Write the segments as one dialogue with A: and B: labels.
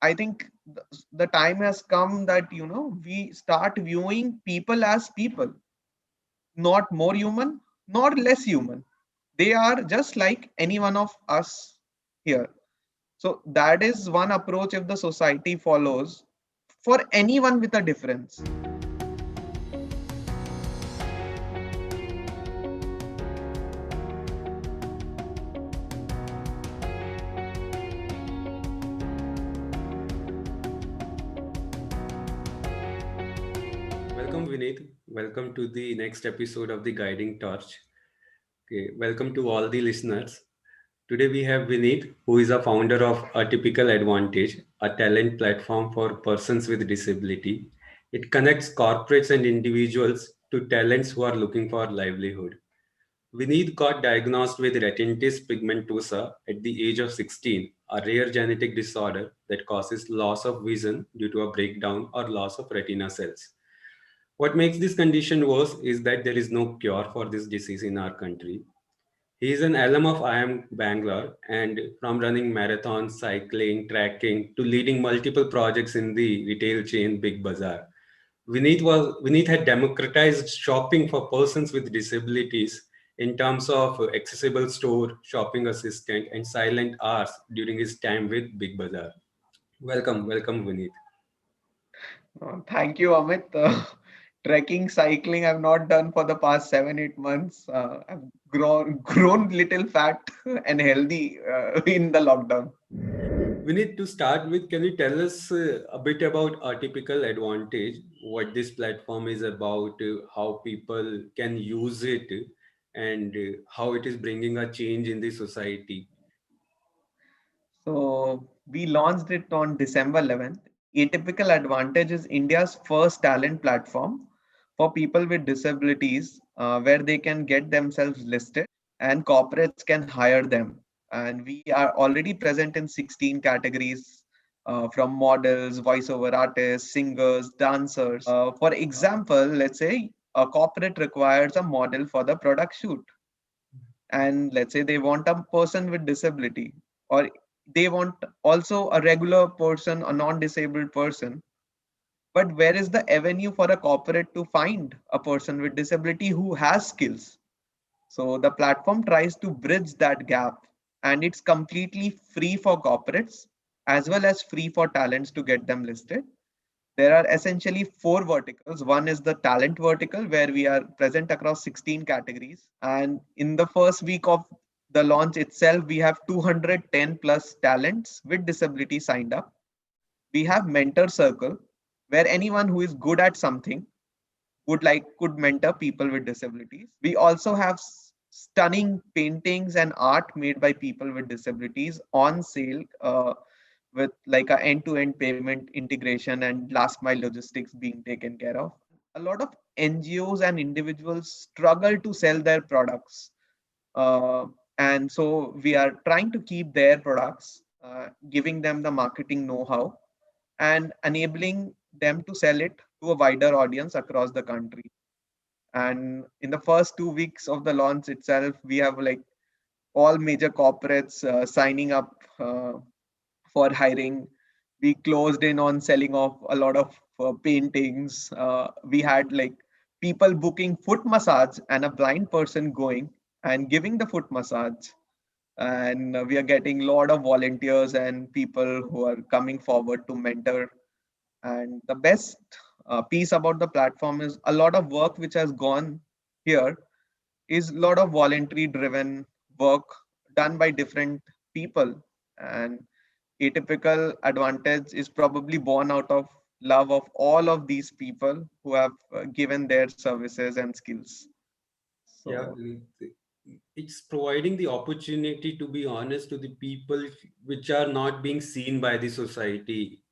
A: I think the time has come that we start viewing people as people, not more human, not less human. They are just like any one of us here. So that is one approach if the society follows for anyone with a difference.
B: Welcome, Vineet. Welcome to the next episode of the Guiding Torch. Okay, welcome to all the listeners. Today we have Vineet, who is a founder of Atypical Advantage, a talent platform for persons with disability. It connects corporates and individuals to talents who are looking for livelihood. Vineet got diagnosed with retinitis pigmentosa at the age of 16, a rare genetic disorder that causes loss of vision due to a breakdown or loss of retina cells. What makes this condition worse is that there is no cure for this disease in our country. He is an alum of IIM Bangalore, and from running marathons, cycling, trekking to leading multiple projects in the retail chain Big Bazaar. Vineet had democratized shopping for persons with disabilities in terms of accessible store, shopping assistant, and silent hours during his time with Big Bazaar. Welcome, Vineet.
A: Thank you, Amit. Trekking, cycling, I've not done for the past 7, 8 months. I've grown little fat and healthy in the lockdown.
B: We need to start with, can you tell us a bit about Atypical Advantage, what this platform is about, how people can use it, and how it is bringing a change in the society?
A: So we launched it on December 11th. Atypical Advantage is India's first talent platform for people with disabilities, where they can get themselves listed and corporates can hire them. And we are already present in 16 categories, from models, voiceover artists, singers, dancers. For example, let's say a corporate requires a model for the product shoot, and let's say they want a person with disability, or they want also a regular person, a non-disabled person. But where is the avenue for a corporate to find a person with disability who has skills? So the platform tries to bridge that gap, and it's completely free for corporates as well as free for talents to get them listed. There are essentially four verticals. One is the talent vertical, where we are present across 16 categories. And in the first week of the launch itself, we have 210 plus talents with disability signed up. We have mentor circle, where anyone who is good at something could mentor people with disabilities. We also have stunning paintings and art made by people with disabilities on sale, with like a end-to-end payment integration and last mile logistics being taken care of. A lot of NGOs and individuals struggle to sell their products, uh, and so we are trying to keep their products, giving them the marketing know-how and enabling them to sell it to a wider audience across the country. And in the first 2 weeks of the launch itself, we have like all major corporates signing up for hiring. We closed in on selling off a lot of paintings. We had like people booking foot massage and a blind person going and giving the foot massage. And we are getting a lot of volunteers and people who are coming forward to mentor. And the best piece about the platform is a lot of work which has gone here is a lot of voluntary driven work done by different people. And Atypical Advantage is probably born out of love of all of these people who have given their services and skills.
B: Yeah,
A: So
B: it's providing the opportunity to be honest to the people which are not being seen by the society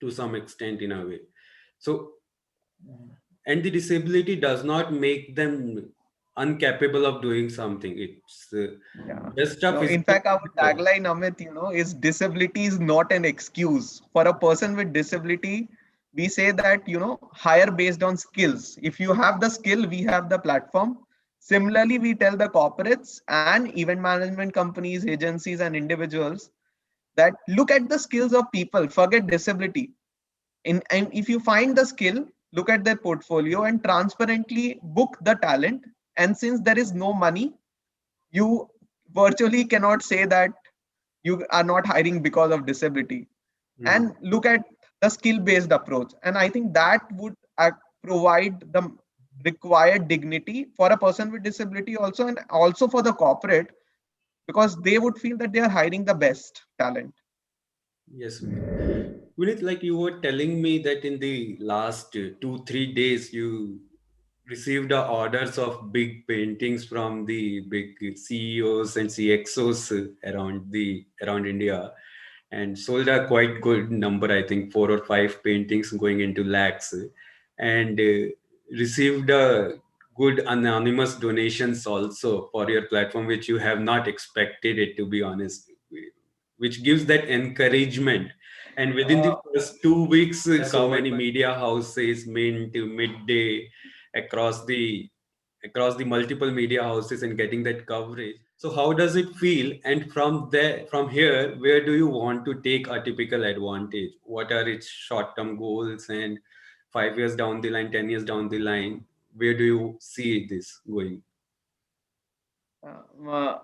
B: to some extent in a way. So, and the disability does not make them incapable of doing something. It's
A: yeah.
B: just a
A: In
B: physical.
A: fact, our tagline, Amit, is disability is not an excuse. For a person with disability, we say that, hire based on skills. If you have the skill, we have the platform. Similarly, we tell the corporates and event management companies, agencies, and individuals that look at the skills of people, forget disability. And if you find the skill, look at their portfolio and transparently book the talent. And since there is no money, you virtually cannot say that you are not hiring because of disability.
B: Hmm.
A: And look at the skill based approach, and I think that would provide the required dignity for a person with disability also, and also for the corporate, because they would feel that they are hiring the best talent.
B: Yes, Vinit, like you were telling me that in the last 2 3 days you received the orders of big paintings from the big CEOs and CXOs around India, and sold a quite good number. I think 4 or 5 paintings going into lakhs, and received a good anonymous donations also for your platform, which you have not expected it, to be honest, which gives that encouragement. And within the first 2 weeks, so many media houses, Mint, Midday, across the across the multiple media houses and getting that coverage. So how does it feel? And from here, where do you want to take a typical advantage? What are its short-term goals, and 5 years down the line, 10 years down the line, where do you see this going?
A: uh,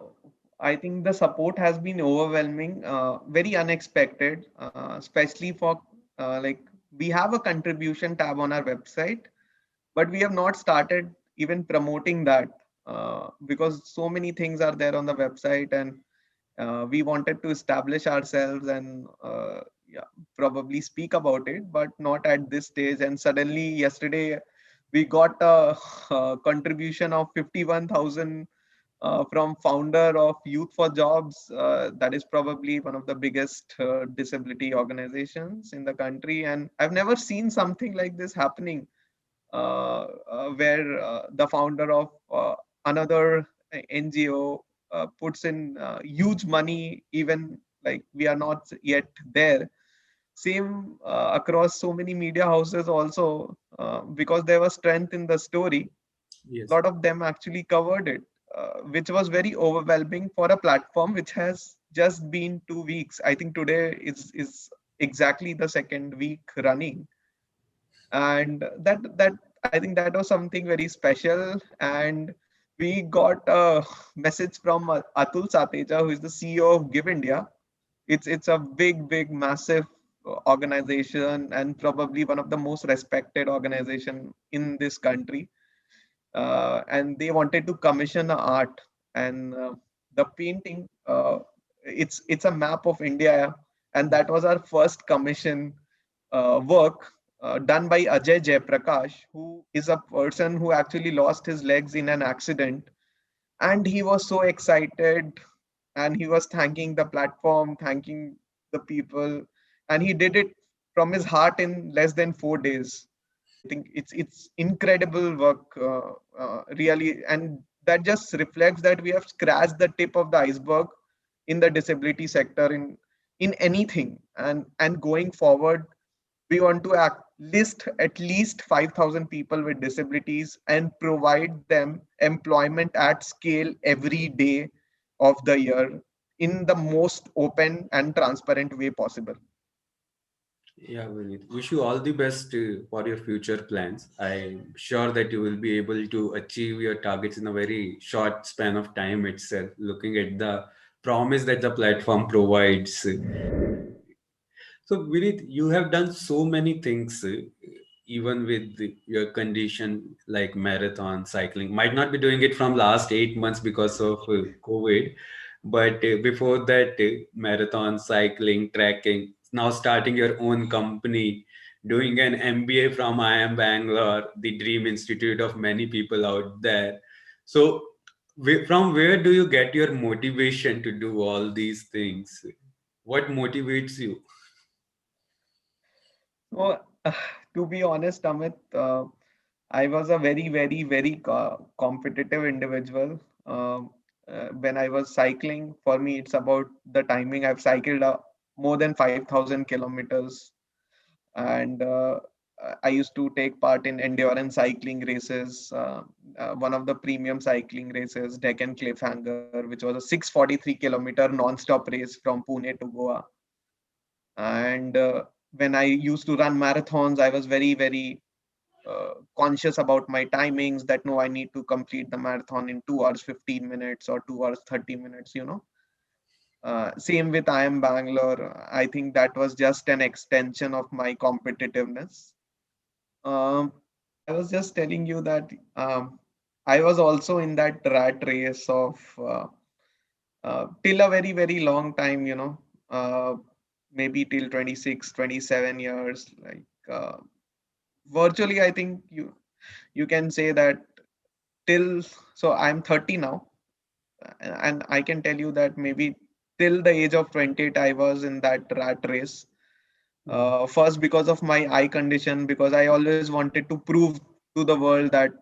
A: I think the support has been overwhelming, very unexpected, especially for like we have a contribution tab on our website, but we have not started even promoting that, because so many things are there on the website, and we wanted to establish ourselves and yeah, probably speak about it, but not at this stage. And suddenly yesterday we got a, contribution of 51,000 from founder of Youth for Jobs. That is probably one of the biggest disability organizations in the country, and I've never seen something like this happening, where the founder of another NGO puts in huge money, even like we are not yet there. Same across so many media houses also, because there was strength in the story. A
B: Yes.
A: lot of them actually covered it, which was very overwhelming for a platform which has just been 2 weeks. I think today is exactly the second week running, and that I think that was something very special. And we got a message from Atul Sateja, who is the CEO of Give India. It's a big massive organization, and probably one of the most respected organization in this country. And they wanted to commission a art, and the painting, it's a map of India, and that was our first commission work, done by Ajay Jayaprakash, who is a person who actually lost his legs in an accident. And he was so excited, and he was thanking the platform, thanking the people, and he did it from his heart in less than 4 days. I think it's incredible work, really, and that just reflects that we have scratched the tip of the iceberg in the disability sector, in anything. And going forward, we want to list at least 5,000 people with disabilities and provide them employment at scale every day of the year in the most open and transparent way possible.
B: Yeah, Vinit. Wish you all the best for your future plans. I'm sure that you will be able to achieve your targets in a very short span of time itself, looking at the promise that the platform provides. So, Vinit, you have done so many things, even with your condition like marathon, cycling. Might not be doing it from last 8 months because of COVID, but before that, marathon, cycling, trekking, now starting your own company, doing an MBA from IIM Bangalore, the dream institute of many people out there. So, from where do you get your motivation to do all these things? What motivates you?
A: So, to be honest, Amit, I was a very competitive individual. When I was cycling, for me, it's about the timing. I've cycled more than 5,000 kilometers, and I used to take part in endurance cycling races. One of the premium cycling races, Deccan Cliffhanger, which was a 643 kilometer non-stop race from Pune to Goa. And when I used to run marathons, I was very conscious about my timings, that no, I need to complete the marathon in 2 hours 15 minutes or 2 hours 30 minutes, same with I am Bangalore. I think that was just an extension of my competitiveness. um, I was just telling you that I was also in that rat race of till a very long time, uh, maybe till 26, 27 years, like virtually, I think you can say that till, so I'm 30 now, and I can tell you that maybe till the age of 28 I was in that rat race.
B: Hmm.
A: First, because of my eye condition, because I always wanted to prove to the world that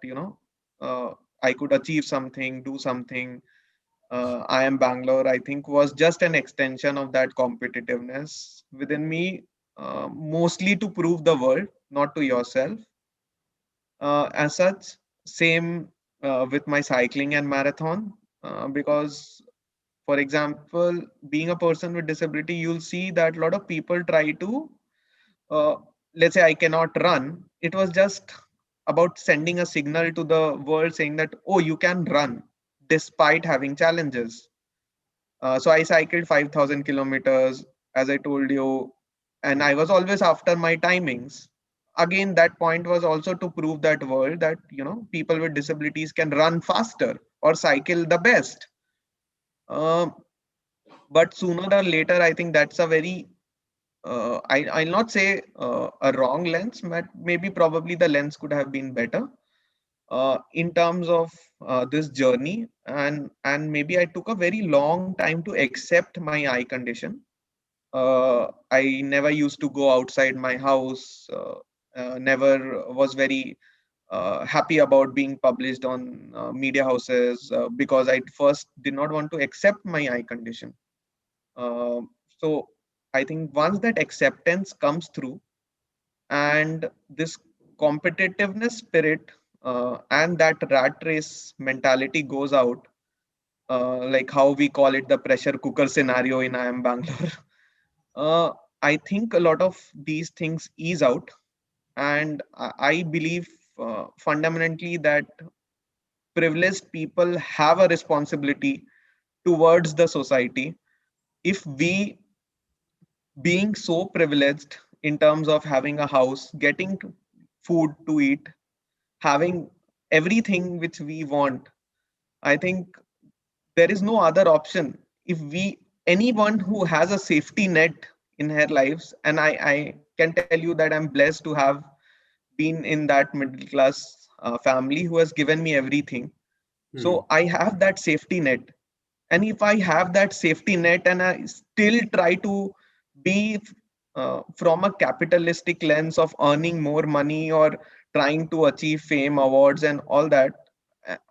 A: uh, I could achieve something, do something. I am Bangalore, I think, was just an extension of that competitiveness within me, mostly to prove the world, not to yourself. As such, same with my cycling and marathon, because, for example, being a person with disability, you'll see that a lot of people try to, uh, let's say, I cannot run. It was just about sending a signal to the world saying that, oh, you can run despite having challenges. So I cycled 5,000 kilometers, as I told you, and I was always after my timings. Again, that point was also to prove that world that people with disabilities can run faster or cycle the best. Um, but sooner or later, I think that's a very I'll not say a wrong lens, but maybe probably the lens could have been better in terms of this journey, and maybe I took a very long time to accept my eye condition. I never used to go outside my house. Never was very happy about being published on media houses because I first did not want to accept my eye condition. So I think once that acceptance comes through, and this competitiveness spirit and that rat race mentality goes out, like how we call it the pressure cooker scenario in I am Bangalore. uh, I think a lot of these things ease out, and I believe fundamentally that privileged people have a responsibility towards the society. If we, being so privileged in terms of having a house, getting food to eat, having everything which we want, I think there is no other option. If we, anyone who has a safety net in her lives, and I can tell you that I'm blessed to have been in that middle class family who has given me everything.
B: Hmm.
A: So I have that safety net. And if I have that safety net and I still try to be from a capitalistic lens of earning more money or trying to achieve fame, awards, and all that,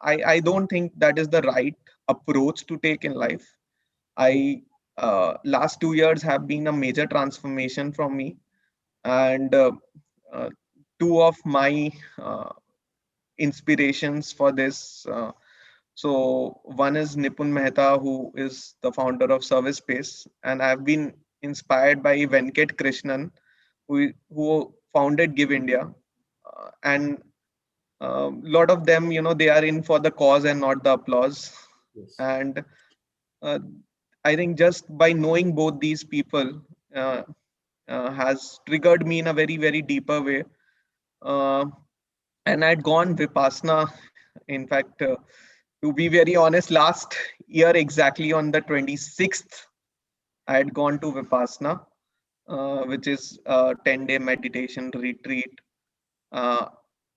A: I don't think that is the right approach to take in life. I Last 2 years have been a major transformation from me, and uh, two of my inspirations for this. So one is Nipun Mehta, who is the founder of Service Space, and I've been inspired by Venkat Krishnan, who founded Give India, and a lot of them, they are in for the cause and not the applause.
B: Yes.
A: And uh, I think just by knowing both these people uh, has triggered me in a very deeper way. Uh, and I'd gone Vipassana. In fact, to be very honest, last year exactly on the 26th, I had gone to Vipassana, which is a 10-day meditation retreat. Uh,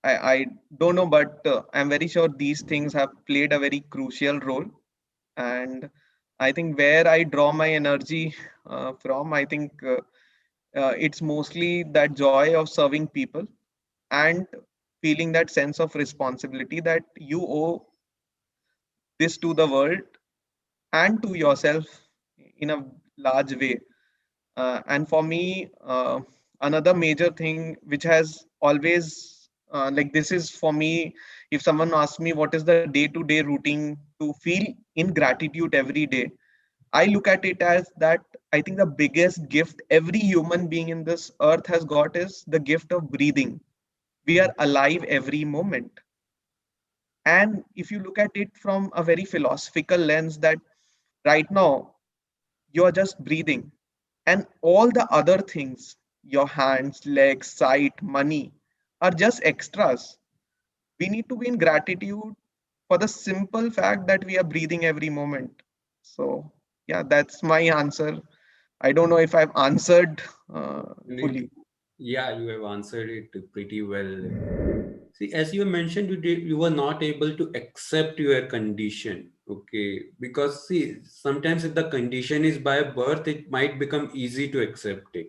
A: I don't know, but I'm very sure these things have played a very crucial role. And I think where I draw my energy from, I think it's mostly that joy of serving people and feeling that sense of responsibility that you owe this to the world and to yourself in a large way. And for me, another major thing which has always, like, this is for me, if someone asks me what is the day to day routine to feel in gratitude every day, I look at it as that I think the biggest gift every human being in this earth has got is the gift of breathing. We are alive every moment. And if you look at it from a very philosophical lens, that right now you're just breathing, and all the other things, your hands, legs, sight, money, are just extras. We need to be in gratitude for the simple fact that we are breathing every moment. So, yeah, that's my answer. I don't know if I've answered
B: It,
A: fully.
B: yeah, you have answered it pretty well. See, as you mentioned, you were not able to accept your condition. Okay, because see, sometimes if the condition is by birth, it might become easy to accept it.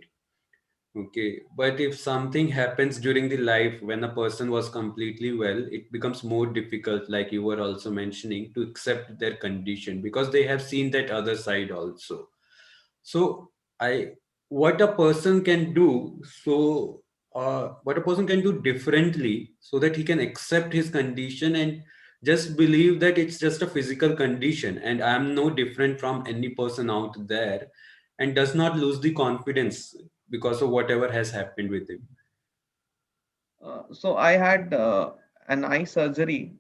B: Okay, but if something happens during the life when a person was completely well, it becomes more difficult, like you were also mentioning, to accept their condition because they have seen that other side also. So I, what a person can do, what a person can do differently so that he can accept his condition and just believe that it's just a physical condition and I'm no different from any person out there, and does not lose the confidence because of whatever has happened with him.
A: So I had an eye surgery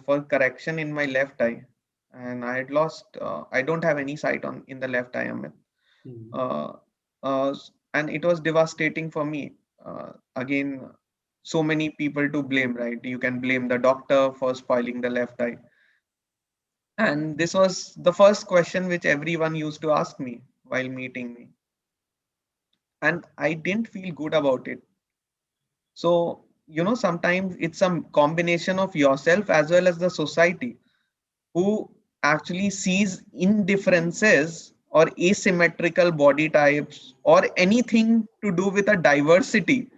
A: for correction in my left eye, and I had lost. I don't have any sight on in the left eye, Amit.
B: Mhm.
A: Uh, and it was devastating for me. Again, so many people to blame, right? You can blame the doctor for spoiling the left eye. And this was the first question which everyone used to ask me while meeting me. And I didn't feel good about it. So, sometimes it's a combination of yourself as well as the society who actually sees indifferences or asymmetrical body types or anything to do with a diversity.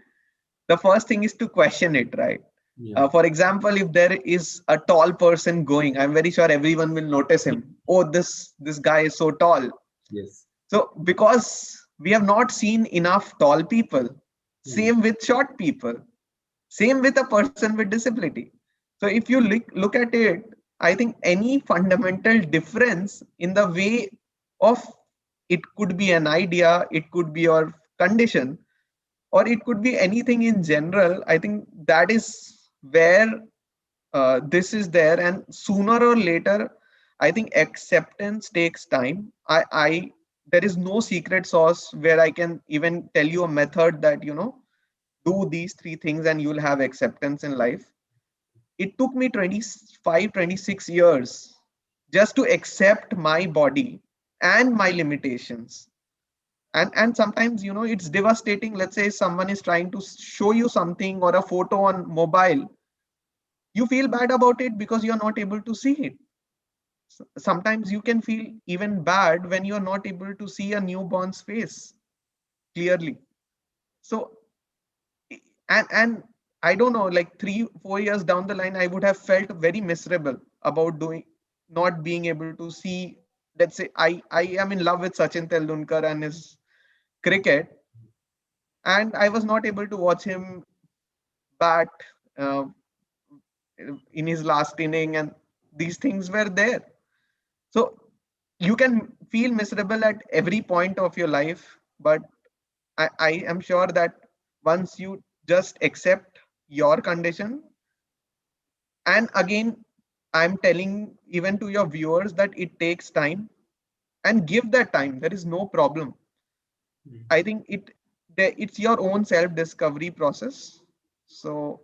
A: The first thing is to question it, right?
B: Yeah.
A: For example, if there is a tall person going, I'm very sure everyone will notice him. Oh, this guy is so tall.
B: Yes.
A: So because we have not seen enough tall people,
B: Hmm.
A: same with short people, same with a person with disability. So if you look at it, I think any fundamental difference in the way of, it could be an idea, it could be your condition, or it could be anything in general. I think that is where this is there, and sooner or later, I think acceptance takes time. I There is no secret sauce where I can even tell you a method that do these three things and you'll have acceptance in life. It took me 25, 26 years just to accept my body and my limitations. And sometimes it's devastating. Let's say someone is trying to show you something or a photo on mobile, you feel bad about it because you're not able to see it. Sometimes you can feel even bad when you're not able to see a newborn's face clearly. So, and I don't know, like 3 4 years down the line, I would have felt very miserable about doing not being able to see. Let's say I am in love with Sachin Tendulkar and his cricket, and I was not able to watch him bat uh, in his last inning, and these things were there. So you can feel miserable at every point of your life, but I am sure that once you just accept your condition, and again, I'm telling even to your viewers that it takes time, and give that time. There is no problem. I think it's your own self discovery process. So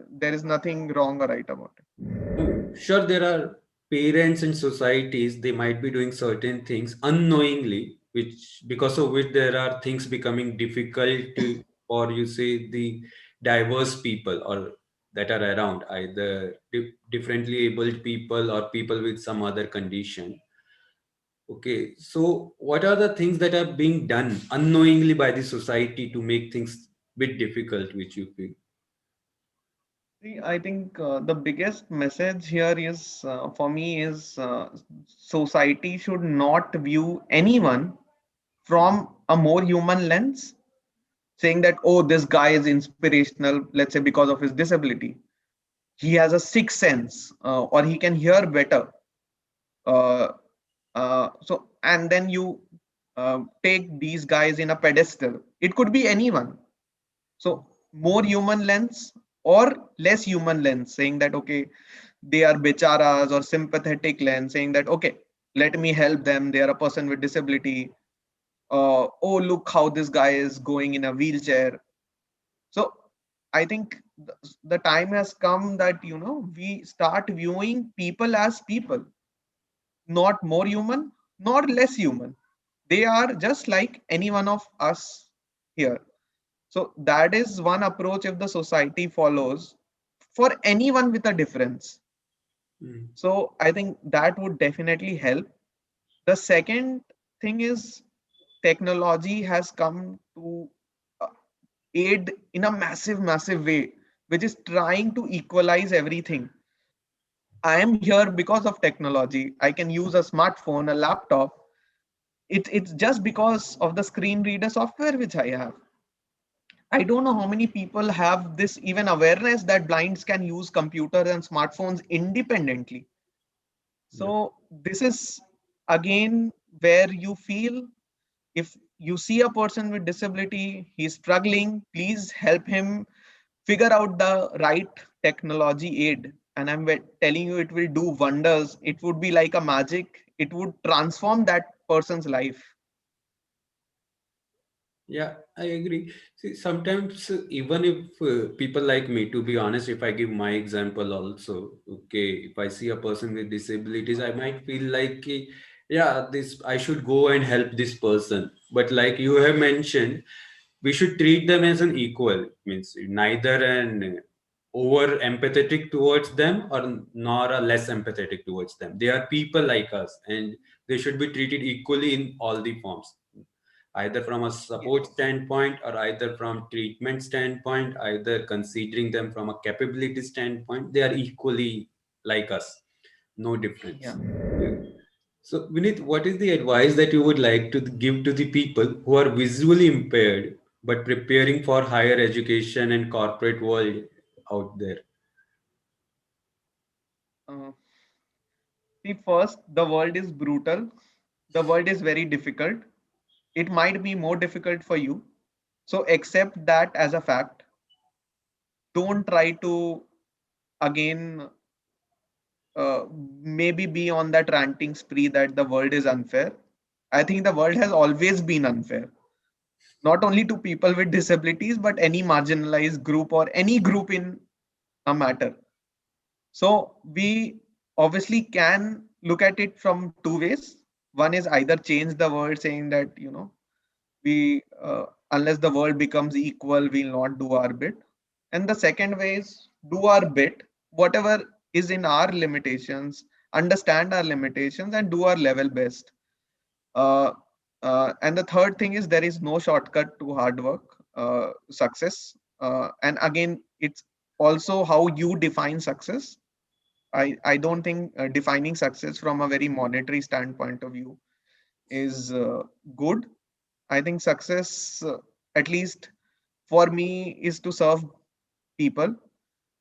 A: there is nothing wrong or right about it.
B: Sure, there are parents and societies, they might be doing certain things unknowingly, which because of which there are things becoming difficult to, or you say the diverse people or that are around, either differently abled people or people with some other condition. Okay, so what are the things that are being done unknowingly by the society to make things bit difficult, which you feel?
A: See, I think the biggest message here is for me is society should not view anyone from a more human lens, saying that, oh, this guy is inspirational, let's say because of his disability. He has a sixth sense, or he can hear better. Uh, and then you take these guys in a pedestal. It could be anyone. So more human lens or less human lens, saying that okay, they are becharas, or sympathetic lens, saying that okay, let me help them. They are a person with disability. Oh, look how this guy is going in a wheelchair. So I think the time has come that we start viewing people as people, not more human, nor less human. They are just like any one of us here. So that is one approach if the society follows for anyone with a difference.
B: Mm.
A: So I think that would definitely help. The second thing is technology has come to uh, aid in a massive way, which is trying to equalize everything. I am here because of technology. I can use a smartphone, a laptop. It's just because of the screen reader software which I have. I don't know how many people have this even awareness that blinds can use computers and smartphones independently.
B: Yep.
A: So this is again where you feel, if you see a person with disability, he's struggling, please help him figure out the right technology aid. And telling you, it will do wonders. It would be like a magic. It would transform that person's life.
B: Yeah, I agree. See, sometimes even if people like me, to be honest, if I give my example also, okay, if I see a person with disabilities, I might feel like, yeah, this I should go and help this person. But like you have mentioned, we should treat them as an equal. Means neither an over empathetic towards them or nor a less empathetic towards them. They are people like us, and they should be treated equally in all the forms, either from a support
A: Yes.
B: standpoint or either from treatment standpoint, either considering them from a capability standpoint. They are equally like us, no difference.
A: Yeah.
B: Yeah. So Vinith, what is the advice that you would like to give to the people who are visually impaired but preparing for higher education and corporate world out there?
A: Uh, See, first, the world is brutal. The world is very difficult. It might be more difficult for you. So accept that as a fact. Don't try to again maybe be on that ranting spree that the world is unfair. I think the world has always been unfair, not only to people with disabilities, but any marginalized group or any group in a matter. So we obviously can look at it from two ways. One is either change the world, saying that we unless the world becomes equal, we'll not do our bit. And the second way is do our bit, whatever is in our limitations, understand our limitations, and do our level best. Uh, and the third thing is there is no shortcut to hard work, success. And again, it's also how you define success. I don't think defining success from a very monetary standpoint of view is good. I think success, at least for me, is to serve people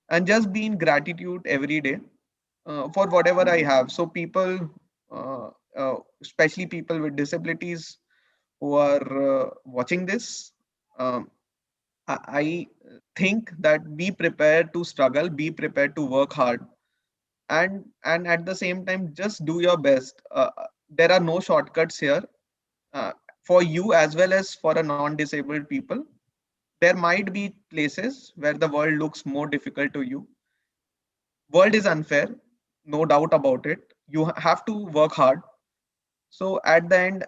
A: and just be in gratitude every day for whatever I have. So people, especially people with disabilities who are watching this, um, I think that be prepared to struggle, be prepared to work hard, and at the same time just do your best. There are no shortcuts here uh, for you as well as for a non-disabled people. There might be places where the world looks more difficult to you. World is unfair, no doubt about it. You have to work hard. So at the end,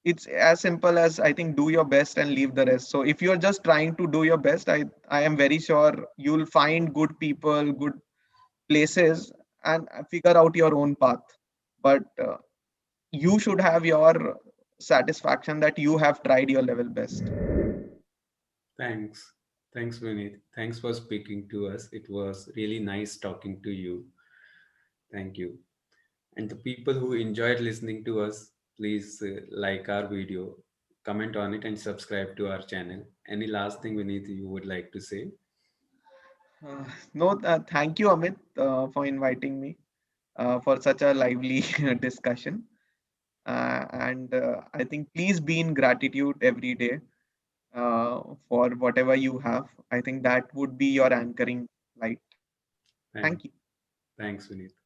A: it's as simple as, I think, do your best and leave the rest. So if you're just trying to do your best, I am very sure you'll find good people, good places, and figure out your own path. But you should have your satisfaction that you have tried your level best.
B: Thanks. Thanks, Vinith. Thanks for speaking to us. It was really nice talking to you. Thank you. And the people who enjoyed listening to us, please like our video, comment on it, and subscribe to our channel. Any last thing, Vinith, you would like to say?
A: No, thank you, Amit, for inviting me for such a lively discussion. And I think please be in gratitude every day for whatever you have. I think that would be your anchoring light.
B: Thank,
A: Thank you.
B: thanks, Vineet.